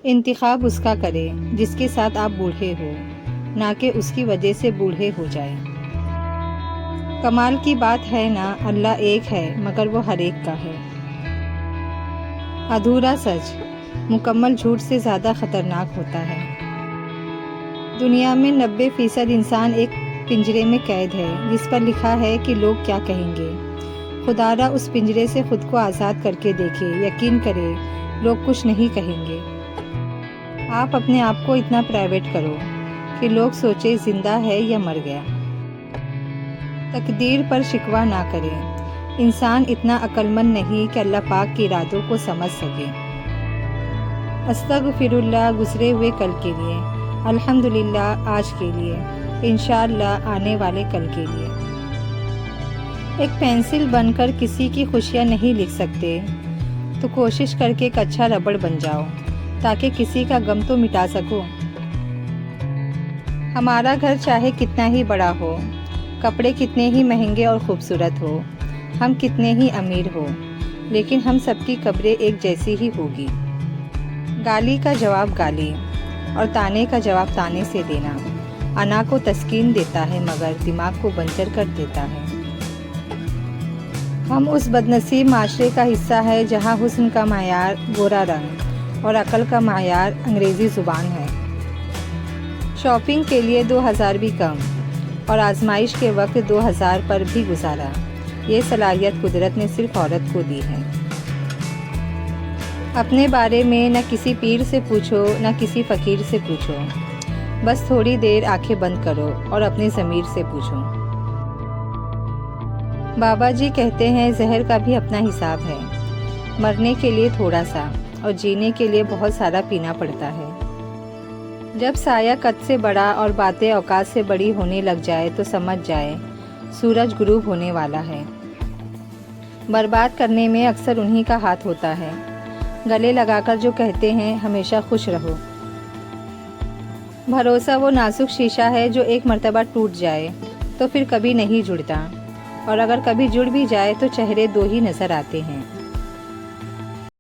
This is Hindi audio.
इंतखाब उसका करें जिसके साथ आप बूढ़े हो, ना कि उसकी वजह से बूढ़े हो जाए। कमाल की बात है ना, अल्लाह एक है मगर वो हर एक का है। अधूरा सच मुकम्मल झूठ से ज़्यादा ख़तरनाक होता है। दुनिया में 90% इंसान एक पिंजरे में कैद है जिस पर लिखा है कि लोग क्या कहेंगे। खुदारा उस पिंजरे से खुद को आज़ाद करके देखे, यकीन करे लोग कुछ नहीं कहेंगे। आप अपने आप को इतना प्राइवेट करो कि लोग सोचे ज़िंदा है या मर गया। तकदीर पर शिकवा ना करें। इंसान इतना अक्लमंद नहीं कि अल्लाह पाक के इरादों को समझ सके। अस्तगफिरुल्लाह गुज़रे हुए कल के लिए, अल्हम्दुलिल्लाह आज के लिए, इंशाअल्लाह आने वाले कल के लिए। एक पेंसिल बनकर किसी की खुशियाँ नहीं लिख सकते तो कोशिश करके एक अच्छा रबड़ बन जाओ ताकि किसी का गम तो मिटा सको। हमारा घर चाहे कितना ही बड़ा हो, कपड़े कितने ही महंगे और ख़ूबसूरत हो, हम कितने ही अमीर हो, लेकिन हम सबकी कब्रें एक जैसी ही होगी। गाली का जवाब गाली और ताने का जवाब ताने से देना अना को तस्कीन देता है मगर दिमाग को बंजर कर देता है। हम उस बदनसीब माशरे का हिस्सा है जहाँ हुस्न का मायार गोरा रंग और अकल का मायार अंग्रेज़ी ज़ुबान है। शॉपिंग के लिए 2000 भी कम और आजमाइश के वक्त 2000 पर भी गुजारा। ये सलाहियत कुदरत ने सिर्फ औरत को दी है। अपने बारे में न किसी पीर से पूछो न किसी फ़कीर से पूछो, बस थोड़ी देर आंखें बंद करो और अपने ज़मीर से पूछो। बाबा जी कहते हैं जहर का भी अपना हिसाब है। मरने के लिए थोड़ा सा और जीने के लिए बहुत सारा पीना पड़ता है। जब साया कद से बड़ा और बातें औकात से बड़ी होने लग जाए तो समझ जाए सूरज गुरूब होने वाला है। बर्बाद करने में अक्सर उन्हीं का हाथ होता है। गले लगाकर जो कहते हैं हमेशा खुश रहो। भरोसा वो नाजुक शीशा है जो एक मर्तबा टूट जाए तो फिर कभी नहीं जुड़ता, और अगर कभी जुड़ भी जाए तो चेहरे दो ही नज़र आते हैं।